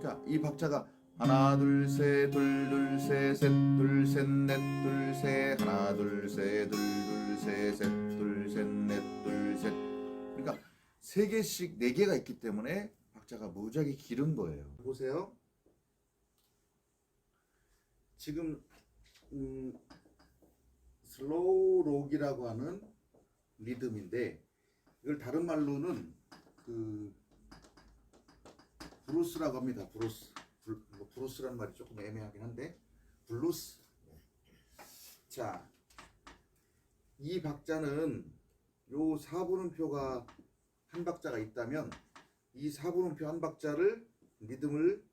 그러니까 이 박자가 하나 둘 셋 둘 둘 셋 셋 둘 셋 넷 둘 셋 하나 둘 셋 둘 둘 셋 셋 둘 셋 넷 둘 셋 그러니까 세 개씩 네 개가 있기 때문에 박자가 무지하게 길은 거예요. 보세요. 지금 슬로우 록이라고 하는 리듬인데 이걸 다른 말로는 그 브루스라고 합니다. 브루스라는 말이 조금 애매하긴 한데 블루스. 자, 이 박자는 요 4분음표가 한 박자가 있다면 이 4분음표 한 박자를 리듬을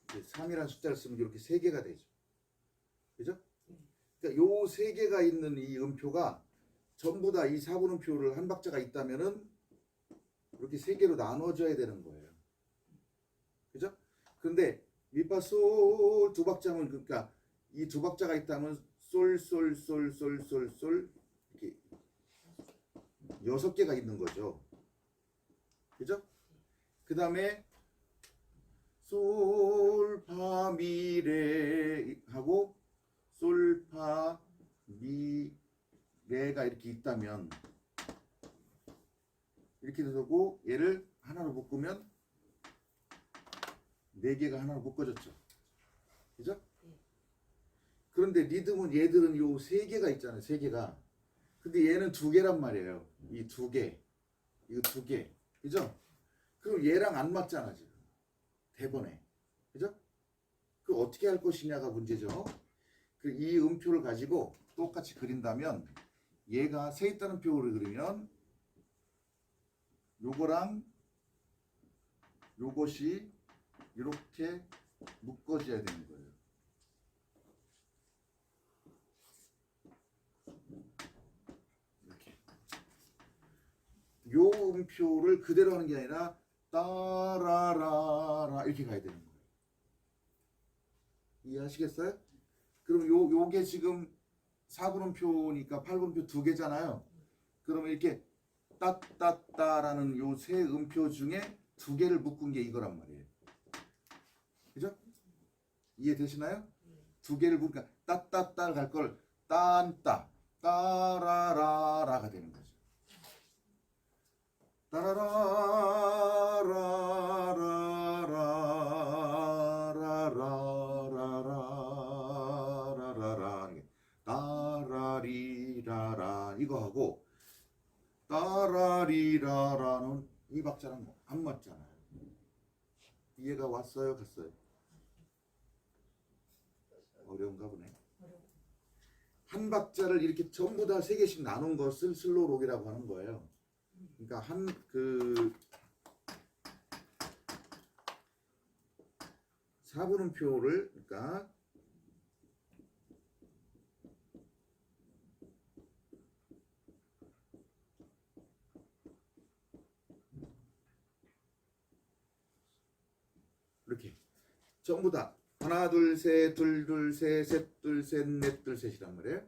3이라는 숫자를 쓰면 이렇게 3개가 되죠. 그죠? 그러니까 요 3개가 있는 이 음표가 전부 다 이 4분음표를 한 박자가 있다면은 이렇게 3개로 나눠져야 되는 거예요. 그죠? 근데 미파솔 두 박자면 그러니까 이 두 박자가 있다면 솔솔솔솔솔솔 이렇게 6개가 있는 거죠. 그죠? 그 다음에 솔파미레 하고 솔파미레가 이렇게 있다면 이렇게 되고 얘를 하나로 묶으면 4개가 하나로 묶어졌죠. 그죠? 그런데 리듬은 얘들은 요 3개가 있잖아요. 3개가. 근데 얘는 2개란 말이에요. 이 2개. 이거 2개. 그죠? 그럼 얘랑 안 맞잖아, 지금. 대번에. 그죠? 그 어떻게 할 것이냐가 문제죠. 그 이 음표를 가지고 똑같이 그린다면 얘가 세 있다는 표를 그리면 요거랑 요것이 이렇게 묶어져야 되는 거예요. 이렇게. 요 음표를 그대로 하는 게 아니라 따라라라 이렇게 가야 되는 거예요. 이해하시겠어요? 그럼 요게 지금 4분음표니까 8분음표 2개잖아요. 그러면 이렇게 따따따라는 요 세 음표 중에 2개를 묶은 게 이거란 말이에요. 그죠? 이해되시나요? 2개를 묶으니까 따따따 갈 걸 딴따 따라라라가 되는 거죠. 따라라라라라라라라라라라 따라리라라 이거 하고 따라리라라는 이 박자랑 안 맞잖아요. 이해가 왔어요? 갔어요? 어려운가 보네. 한 박자를 이렇게 전부 다 3개씩 나눈 것을 슬로록이라고 하는 거예요. 그러니까 그 4분음표를 그러니까 이렇게 전부 다 하나 둘 셋 둘 둘 셋 셋 둘 셋 넷 둘 셋이란 말이에요.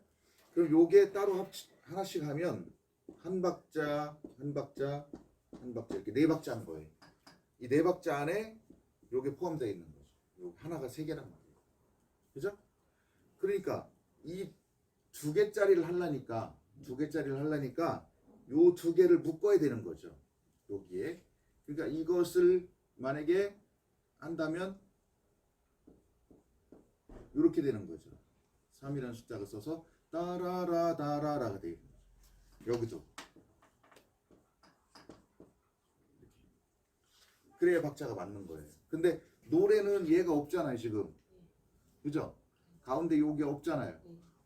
그럼 요게 따로 하나씩 하면 한 박자 한 박자 한 박자 이렇게 4박자 한 거예요. 이 4박자 안에 요게 포함되어 있는 거죠. 요 하나가 3개란 말이에요. 그죠? 그러니까 이 2개짜리를 하려니까 요 2개를 묶어야 되는 거죠. 여기에. 그러니까 이것을 만약에 한다면 이렇게 되는 거죠. 3이라는 숫자를 써서 따라라다라라가 되는 거죠. 여기도 이렇게. 그래야 박자가 맞는 거예요. 근데 노래는 얘가 없잖아요 지금. 그죠? 가운데 요게 없잖아요.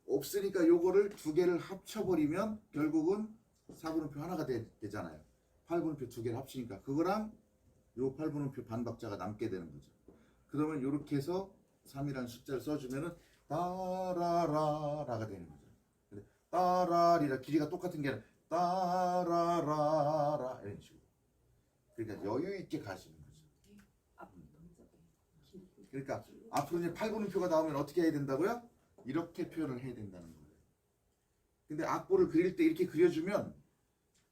없으니까 요거를 2개를 합쳐버리면 결국은 4분음표 하나가 되잖아요. 8분음표 2개를 합치니까 그거랑 요 8분음표 반박자가 남게 되는 거죠. 그러면 요렇게 해서 3이라는 숫자를 써주면은 따라라라가 되는 거죠. 근데 따라리라 길이가 똑같은 게 아니라 따라라라 이런 식으로. 그러니까 여유 있게 가시는 거죠. 그러니까 앞으로 이제 8분음표가 나오면 어떻게 해야 된다고요? 이렇게 표현을 해야 된다는 거예요. 근데 악보를 그릴 때 이렇게 그려주면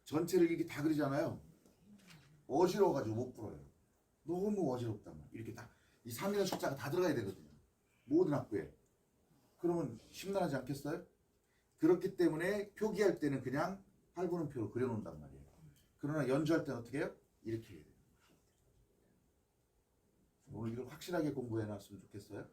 전체를 이렇게 다 그리잖아요. 어지러워가지고 못 불어요. 너무 어지럽단 말이에요. 이렇게 딱 이 3이라는 숫자가 다 들어가야 되거든요. 모든 학교에. 그러면 심란하지 않겠어요? 그렇기 때문에 표기할 때는 그냥 8분음표로 그려놓는단 말이에요. 그러나 연주할 때는 어떻게 해요? 이렇게 해야 돼요. 오늘 이걸 확실하게 공부해놨으면 좋겠어요.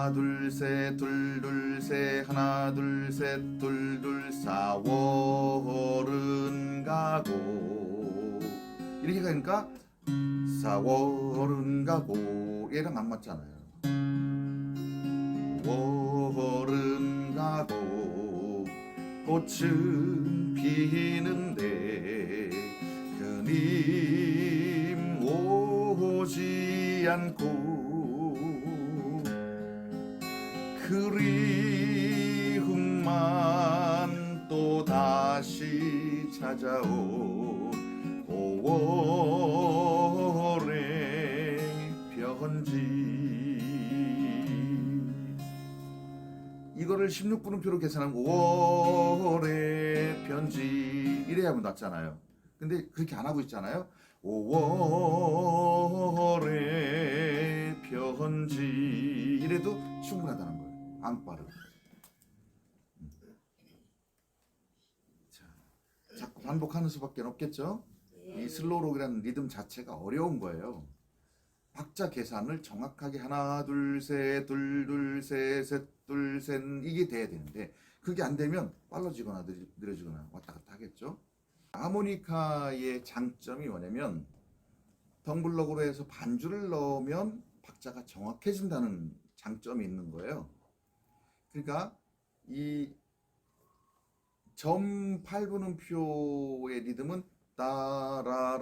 하나 둘셋 둘둘셋 하나 둘셋 둘둘 4월은 가고 이렇게 가니까 4월은 가고 얘랑 안 맞잖아요. 월은 가고 꽃은 피는데 그님 오지 않고 그리움만 또 다시 찾아온 5월의 편지. 이거를 16분음표로 계산하면 5월의 편지 이래야만 낫잖아요. 근데 그렇게 안 하고 있잖아요. 5월의 편지 이래도 충분하다는 거예요. 안 빠르고. 자, 자꾸 반복하는 수밖에 없겠죠. 이 슬로록이라는 리듬 자체가 어려운 거예요. 박자 계산을 정확하게 하나 둘셋 둘둘셋 둘셋 이게 돼야 되는데 그게 안 되면 빨라지거나 느려지거나 왔다 갔다 하겠죠. 하모니카의 장점이 뭐냐면 덩블럭으로 해서 반주를 넣으면 박자가 정확해진다는 장점이 있는 거예요. 그러니까 이 점 8분음표의 리듬은 따라라라라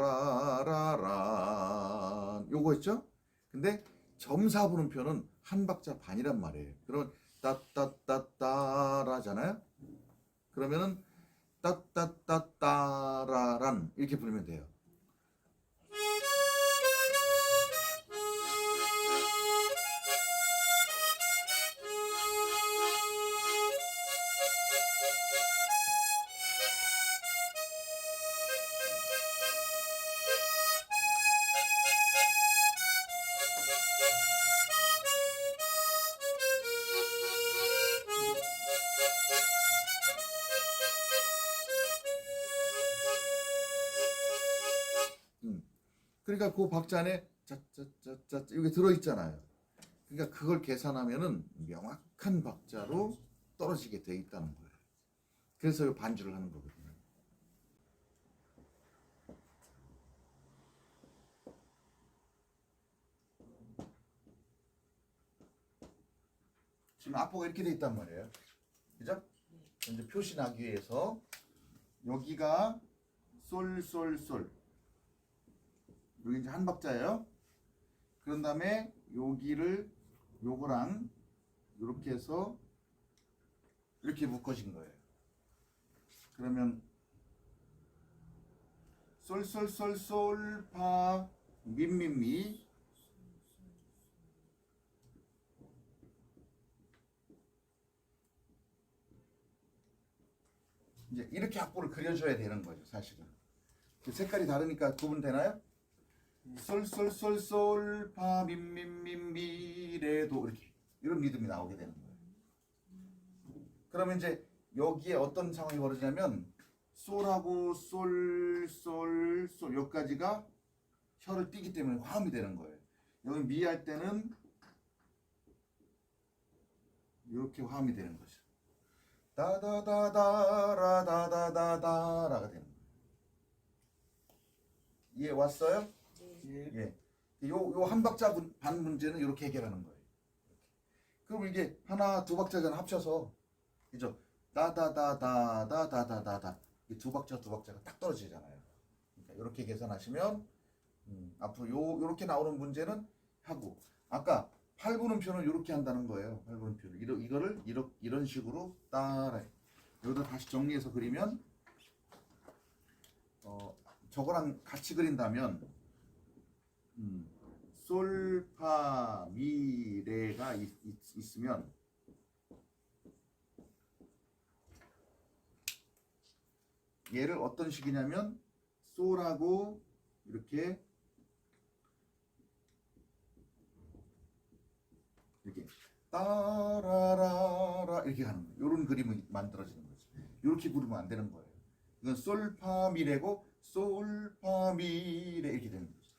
요거 있죠? 근데 점 4분음표는 한 박자 반이란 말이에요. 그러면 따따따따라잖아요. 그러면은 따따따따라란 이렇게 부르면 돼요. 그러니까 그 박자 안에 짜짜짜짜 이게 들어있잖아요. 그러니까 그걸 계산하면은 명확한 박자로 떨어지게 돼 있다는 거예요. 그래서 이 반주를 하는 거거든요. 지금 악보가 이렇게 돼 있단 말이에요. 그죠? 이제 표시 나기 위해서 여기가 솔솔솔 여기 이제 한 박자예요. 그런 다음에 여기를 요거랑 이렇게 해서 이렇게 묶어진 거예요. 그러면 솔솔솔솔 파 미미미 이제 이렇게 악보를 그려줘야 되는 거죠, 사실은. 색깔이 다르니까 구분되나요? 솔솔솔솔 파미미미미레도 이렇게 이런 리듬이 나오게 되는 거예요. 그러면 이제 여기에 어떤 상황이 벌어지냐면 솔하고 솔솔솔 여기까지가 혀를 띄기 때문에 화음이 되는 거예요. 여기 미 할 때는 이렇게 화음이 되는 거죠. 다다다다라다다다다라가 되는 거예요. 이해 왔어요? 예. 요 한 박자 반 문제는 이렇게 해결하는 거예요. 그럼 이게 하나 두 박자잖아 합쳐서 그죠? 다다다다다다다다다 이 두 박자가 딱 떨어지잖아요. 그러니까 이렇게 계산하시면 앞으로 요렇게 나오는 문제는 하고 아까 8분음표는 이렇게 한다는 거예요. 8분음표를 이거를 이런 식으로 따라 여기다 다시 정리해서 그리면 저거랑 같이 그린다면 솔파 미레가 있으면 얘를 어떤 식이냐면 솔하고 이렇게 따라라라 이렇게 가는 거예요. 이런 그림이 만들어지는 거죠. 이렇게 부르면 안 되는 거예요. 이건 솔파미레고 솔파미레 이렇게 되는 거죠.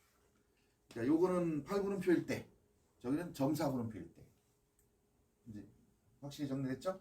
자, 요거는 8분음표일 때, 저기는 점사분음표일 때. 이제 확실히 정리됐죠?